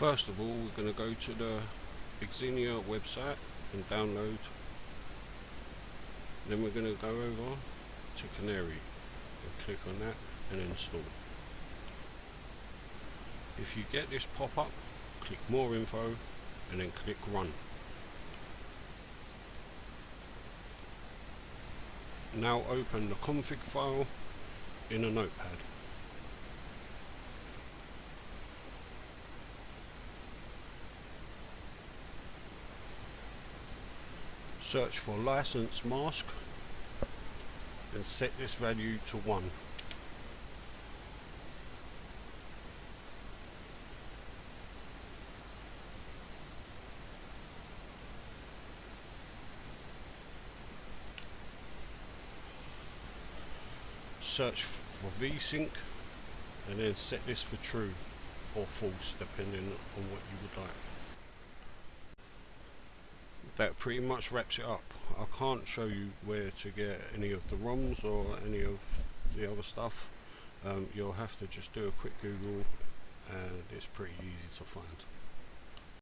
First of all, we're going to go to the xenia website and download. Then we're going to go over to Canary and click on that and install. If you get this pop up, click more info and then click run. Now open the config file in a notepad. Search for license mask and set this value to 1. Search for VSync and then set this for true or false depending on what you would like. That pretty much wraps it up. I can't show you where to get any of the ROMs or any of the other stuff. You'll have to just do a quick Google and it's pretty easy to find.